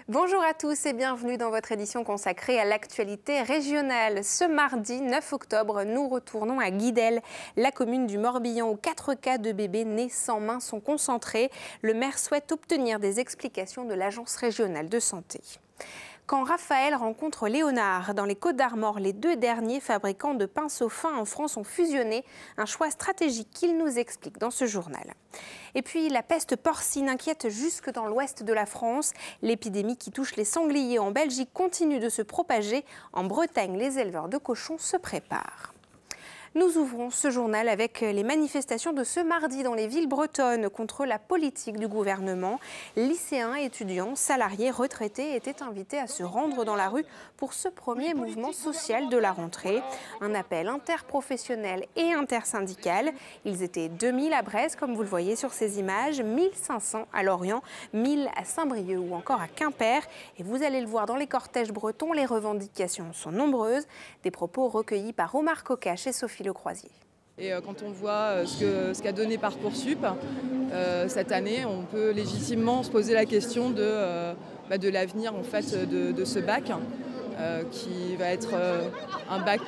Bonjour à tous et bienvenue dans votre édition consacrée à l'actualité régionale. Ce mardi 9 octobre, nous retournons à Guidel, la commune du Morbihan où 4 cas de bébés nés sans main sont concentrés. Le maire souhaite obtenir des explications de l'Agence régionale de santé. Quand Raphaël rencontre Léonard dans les Côtes-d'Armor, les deux derniers fabricants de pinceaux fins en France ont fusionné. Un choix stratégique qu'il nous explique dans ce journal. Et puis la peste porcine inquiète jusque dans l'ouest de la France. L'épidémie qui touche les sangliers en Belgique continue de se propager. En Bretagne, les éleveurs de cochons se préparent. Nous ouvrons ce journal avec les manifestations de ce mardi dans les villes bretonnes contre la politique du gouvernement. Lycéens, étudiants, salariés, retraités étaient invités à se rendre dans la rue pour ce premier mouvement social de la rentrée. Un appel interprofessionnel et intersyndical. Ils étaient 2000 à Brest, comme vous le voyez sur ces images, 1500 à Lorient, 1000 à Saint-Brieuc ou encore à Quimper. Et vous allez le voir dans les cortèges bretons, les revendications sont nombreuses. Des propos recueillis par Omar Kokache et Sophie Le Croisier. Et quand on voit ce qu'a donné Parcoursup cette année, on peut légitimement se poser la question de l'avenir en fait, de ce bac, qui va être un bac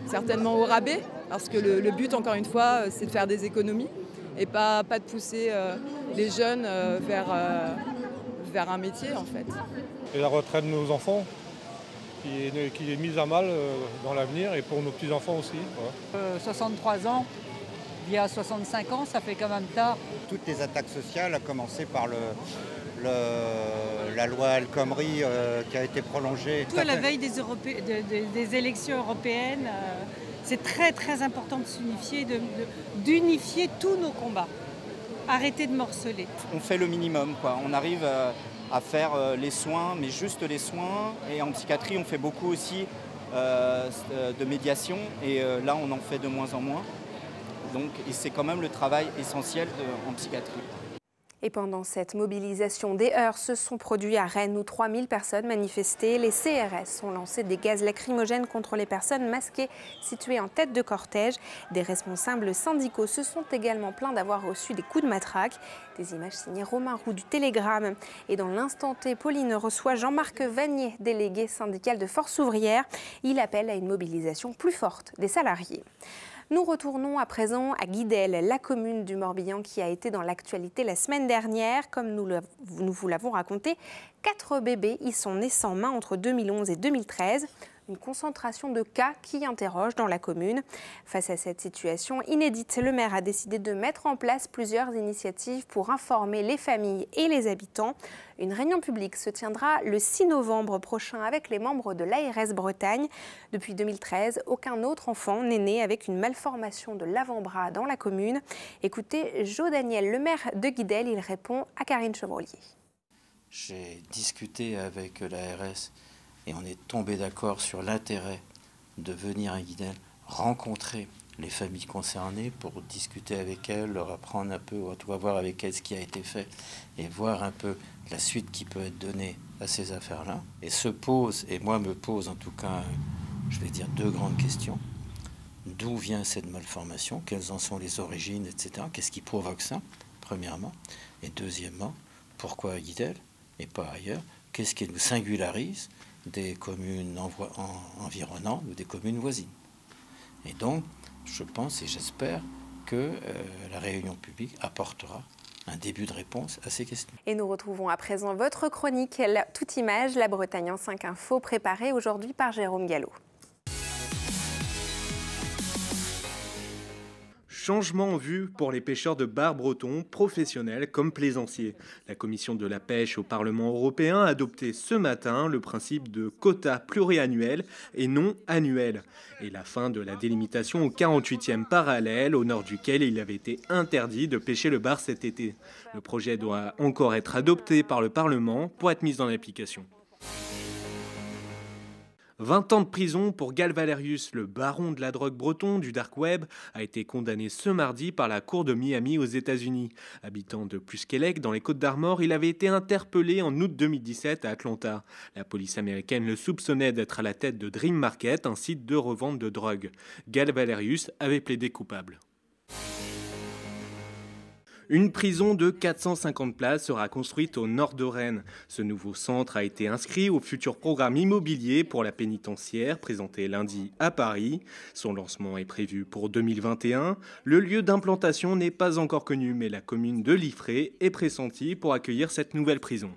certainement au rabais, parce que le but, encore une fois, c'est de faire des économies et pas de pousser les jeunes vers un métier en fait. Et la retraite de nos enfants qui est mise à mal dans l'avenir et pour nos petits-enfants aussi. Voilà. 63 ans, via 65 ans, ça fait quand même tard. Toutes les attaques sociales, à commencer par la loi El Khomri qui a été prolongée. Tout à la veille des élections européennes, c'est très très important de s'unifier, d'unifier tous nos combats. Arrêter de morceler. On fait le minimum, quoi. On arrive à faire les soins, mais juste les soins. Et en psychiatrie, on fait beaucoup aussi de médiation. Et là, on en fait de moins en moins. Donc, et c'est quand même le travail essentiel en psychiatrie. Et pendant cette mobilisation, des heurts se sont produits à Rennes où 3000 personnes manifestaient. Les CRS ont lancé des gaz lacrymogènes contre les personnes masquées situées en tête de cortège. Des responsables syndicaux se sont également plaints d'avoir reçu des coups de matraque. Des images signées Romain Roux du Télégramme. Et dans l'instant T, Pauline reçoit Jean-Marc Vanier, délégué syndical de Force ouvrière. Il appelle à une mobilisation plus forte des salariés. Nous retournons à présent à Guidel, la commune du Morbihan qui a été dans l'actualité la semaine dernière. Comme nous vous l'avons raconté, 4 bébés y sont nés sans main entre 2011 et 2013. Une concentration de cas qui interroge dans la commune. Face à cette situation inédite, le maire a décidé de mettre en place plusieurs initiatives pour informer les familles et les habitants. Une réunion publique se tiendra le 6 novembre prochain avec les membres de l'ARS Bretagne. Depuis 2013, aucun autre enfant n'est né avec une malformation de l'avant-bras dans la commune. Écoutez Jo Daniel, le maire de Guidel, il répond à Karine Chevrolier. J'ai discuté avec l'ARS et on est tombé d'accord sur l'intérêt de venir à Guidel, rencontrer les familles concernées pour discuter avec elles, leur apprendre un peu, on va voir avec elles ce qui a été fait et voir un peu la suite qui peut être donnée à ces affaires-là. Et se pose, et moi me pose en tout cas, je vais dire 2 grandes questions. D'où vient cette malformation? Quelles en sont les origines, etc. Qu'est-ce qui provoque ça, premièrement? Et deuxièmement, pourquoi à Guidel et pas ailleurs? Qu'est-ce qui nous singularise des communes environnantes ou des communes voisines? Et donc, je pense et j'espère que la réunion publique apportera un début de réponse à ces questions. Et nous retrouvons à présent votre chronique, toute image, la Bretagne en 5 infos, préparée aujourd'hui par Jérôme Gallo. Changement en vue pour les pêcheurs de bar bretons, professionnels comme plaisanciers. La commission de la pêche au Parlement européen a adopté ce matin le principe de quotas pluriannuels et non annuels. Et la fin de la délimitation au 48e parallèle, au nord duquel il avait été interdit de pêcher le bar cet été. Le projet doit encore être adopté par le Parlement pour être mis en application. 20 ans de prison pour Gal Valerius, le baron de la drogue breton du dark web, a été condamné ce mardi par la cour de Miami aux États-Unis. Habitant de Plusquelec, dans les Côtes-d'Armor, il avait été interpellé en août 2017 à Atlanta. La police américaine le soupçonnait d'être à la tête de Dream Market, un site de revente de drogue. Gal Valerius avait plaidé coupable. Une prison de 450 places sera construite au nord de Rennes. Ce nouveau centre a été inscrit au futur programme immobilier pour la pénitentiaire présenté lundi à Paris. Son lancement est prévu pour 2021. Le lieu d'implantation n'est pas encore connu, mais la commune de Liffré est pressentie pour accueillir cette nouvelle prison.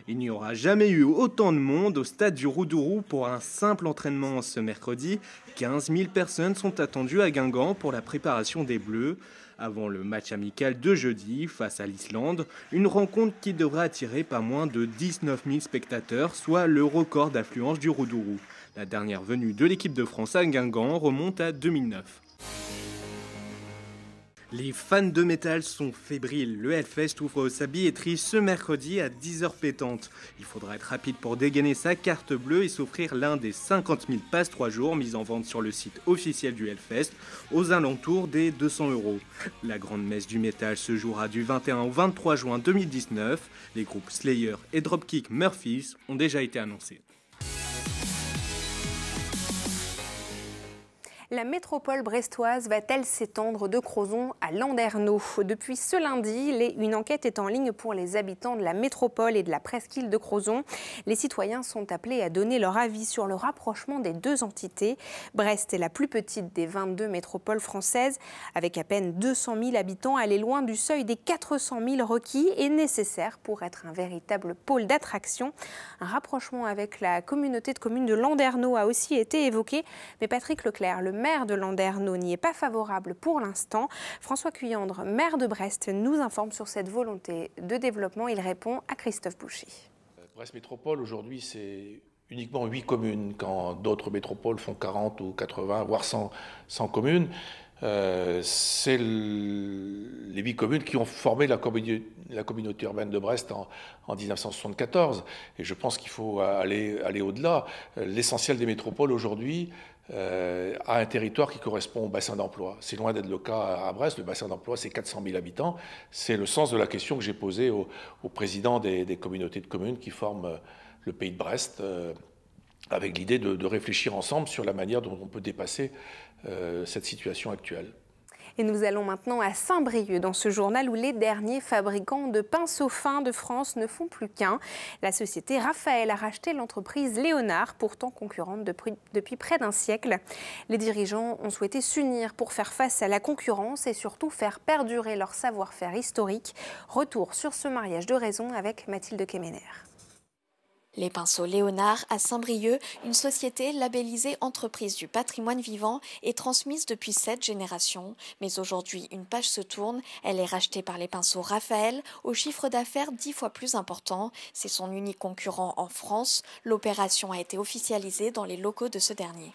Il n'y aura jamais eu autant de monde au stade du Roudourou pour un simple entraînement ce mercredi. 15 000 personnes sont attendues à Guingamp pour la préparation des Bleus. Avant le match amical de jeudi face à l'Islande, une rencontre qui devrait attirer pas moins de 19 000 spectateurs, soit le record d'affluence du Roudourou. La dernière venue de l'équipe de France à Guingamp remonte à 2009. Les fans de métal sont fébriles. Le Hellfest ouvre sa billetterie ce mercredi à 10h pétantes. Il faudra être rapide pour dégainer sa carte bleue et s'offrir l'un des 50 000 passes 3 jours mis en vente sur le site officiel du Hellfest aux alentours des 200 €. La grande messe du métal se jouera du 21 au 23 juin 2019. Les groupes Slayer et Dropkick Murphys ont déjà été annoncés. La métropole brestoise va-t-elle s'étendre de Crozon à Landerneau? Depuis ce lundi, une enquête est en ligne pour les habitants de la métropole et de la presqu'île de Crozon. Les citoyens sont appelés à donner leur avis sur le rapprochement des deux entités. Brest est la plus petite des 22 métropoles françaises. Avec à peine 200 000 habitants, elle est loin du seuil des 400 000 requis et nécessaire pour être un véritable pôle d'attraction. Un rapprochement avec la communauté de communes de Landerneau a aussi été évoqué, mais Patrick Leclerc, le maire de Landerneau, n'y est pas favorable pour l'instant. François Cuyandre, maire de Brest, nous informe sur cette volonté de développement. Il répond à Christophe Boucher. Brest Métropole, aujourd'hui, c'est uniquement 8 communes, quand d'autres métropoles font 40 ou 80, voire 100 communes. C'est les 8 communes qui ont formé la communauté urbaine de Brest en 1974. Et je pense qu'il faut aller au-delà. L'essentiel des métropoles aujourd'hui a un territoire qui correspond au bassin d'emploi. C'est loin d'être le cas à Brest. Le bassin d'emploi, c'est 400 000 habitants. C'est le sens de la question que j'ai posée au président des communautés de communes qui forment le pays de Brest, avec l'idée de réfléchir ensemble sur la manière dont on peut dépasser cette situation actuelle. Et nous allons maintenant à Saint-Brieuc, dans ce journal où les derniers fabricants de pinceaux fins de France ne font plus qu'un. La société Raphaël a racheté l'entreprise Léonard, pourtant concurrente depuis près d'un siècle. Les dirigeants ont souhaité s'unir pour faire face à la concurrence et surtout faire perdurer leur savoir-faire historique. Retour sur ce mariage de raison avec Mathilde Kemener. Les pinceaux Léonard à Saint-Brieuc, une société labellisée entreprise du patrimoine vivant et transmise depuis 7 générations. Mais aujourd'hui, une page se tourne. Elle est rachetée par les pinceaux Raphaël au chiffre d'affaires 10 fois plus important. C'est son unique concurrent en France. L'opération a été officialisée dans les locaux de ce dernier.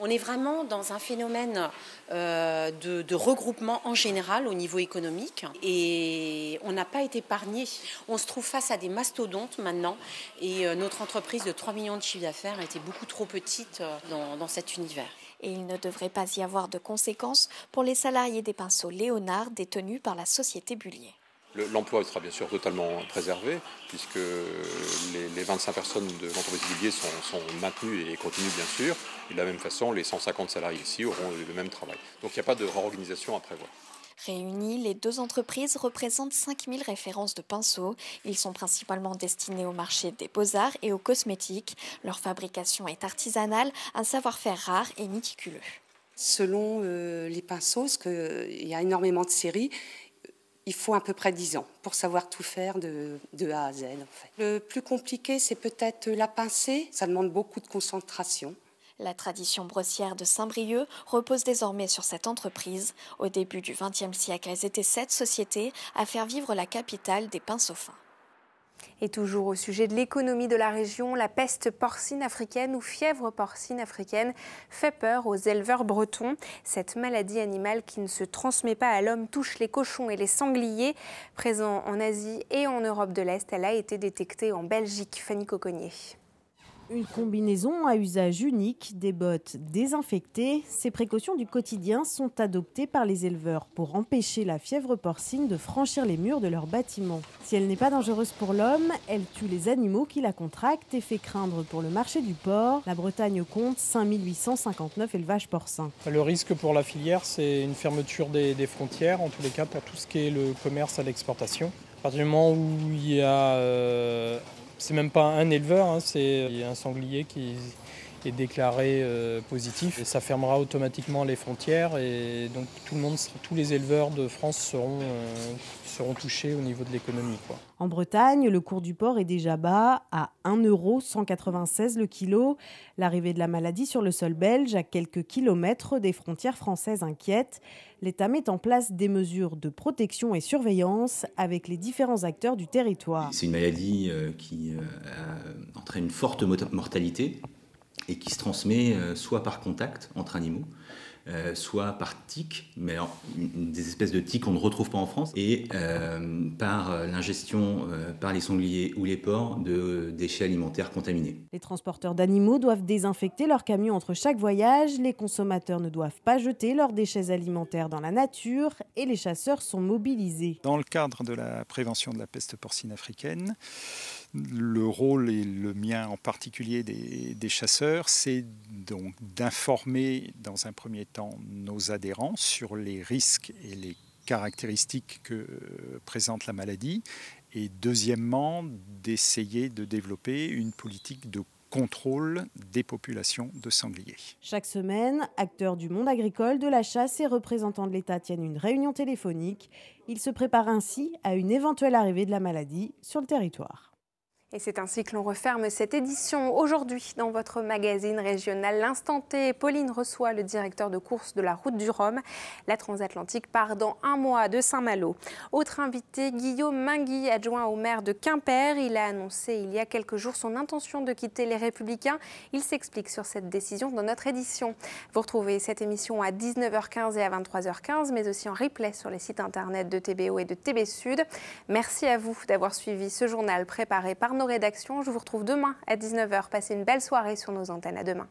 On est vraiment dans un phénomène de regroupement en général au niveau économique et on n'a pas été épargné. On se trouve face à des mastodontes maintenant et notre entreprise de 3 millions de chiffre d'affaires a été beaucoup trop petite dans cet univers. Et il ne devrait pas y avoir de conséquences pour les salariés des pinceaux Léonard détenus par la société Bullier. L'emploi sera bien sûr totalement préservé puisque les 25 personnes de l'entreprise Bullier sont maintenues et continuent bien sûr. Et de la même façon, les 150 salariés ici auront le même travail. Donc il n'y a pas de réorganisation à prévoir. Réunies, les deux entreprises représentent 5000 références de pinceaux. Ils sont principalement destinés au marché des beaux-arts et aux cosmétiques. Leur fabrication est artisanale, un savoir-faire rare et méticuleux. Selon les pinceaux, parce qu'il y a énormément de séries, il faut à peu près 10 ans pour savoir tout faire de A à Z. En fait. Le plus compliqué, c'est peut-être la pincée. Ça demande beaucoup de concentration. La tradition brossière de Saint-Brieuc repose désormais sur cette entreprise. Au début du XXe siècle, elles étaient 7 sociétés à faire vivre la capitale des pinceaux fins. Et toujours au sujet de l'économie de la région, la peste porcine africaine ou fièvre porcine africaine fait peur aux éleveurs bretons. Cette maladie animale qui ne se transmet pas à l'homme touche les cochons et les sangliers. Présents en Asie et en Europe de l'Est, elle a été détectée en Belgique. Fanny Coconnier. Une combinaison à usage unique, des bottes désinfectées. Ces précautions du quotidien sont adoptées par les éleveurs pour empêcher la fièvre porcine de franchir les murs de leur bâtiment. Si elle n'est pas dangereuse pour l'homme, elle tue les animaux qui la contractent et fait craindre pour le marché du porc. La Bretagne compte 5859 élevages porcins. Le risque pour la filière, c'est une fermeture des frontières, en tous les cas pour tout ce qui est le commerce à l'exportation. À partir du moment où il y a... c'est même pas un éleveur, hein, c'est un sanglier qui est déclaré positif. Et ça fermera automatiquement les frontières et donc tous les éleveurs de France seront touchés au niveau de l'économie, quoi. En Bretagne, le cours du porc est déjà bas, à 1,196 € le kilo. L'arrivée de la maladie sur le sol belge, à quelques kilomètres des frontières françaises, inquiète. L'État met en place des mesures de protection et surveillance avec les différents acteurs du territoire. C'est une maladie qui entraîne une forte mortalité et qui se transmet soit par contact entre animaux, soit par tiques, mais alors, des espèces de tiques qu'on ne retrouve pas en France, et par l'ingestion par les sangliers ou les porcs de déchets alimentaires contaminés. Les transporteurs d'animaux doivent désinfecter leurs camions entre chaque voyage, les consommateurs ne doivent pas jeter leurs déchets alimentaires dans la nature et les chasseurs sont mobilisés. Dans le cadre de la prévention de la peste porcine africaine, le rôle, et le mien en particulier des chasseurs, c'est donc d'informer dans un premier temps nos adhérents sur les risques et les caractéristiques que présente la maladie et deuxièmement d'essayer de développer une politique de contrôle des populations de sangliers. Chaque semaine, acteurs du monde agricole, de la chasse et représentants de l'État tiennent une réunion téléphonique. Ils se préparent ainsi à une éventuelle arrivée de la maladie sur le territoire. Et c'est ainsi que l'on referme cette édition. Aujourd'hui, dans votre magazine régional, l'Instant T, Pauline reçoit le directeur de course de la Route du Rhum. La transatlantique part dans un mois de Saint-Malo. Autre invité, Guillaume Mingui, adjoint au maire de Quimper. Il a annoncé il y a quelques jours son intention de quitter les Républicains. Il s'explique sur cette décision dans notre édition. Vous retrouvez cette émission à 19h15 et à 23h15, mais aussi en replay sur les sites internet de TBO et de TB Sud. Merci à vous d'avoir suivi ce journal préparé par nos rédactions. Je vous retrouve demain à 19h. Passez une belle soirée sur nos antennes. À demain.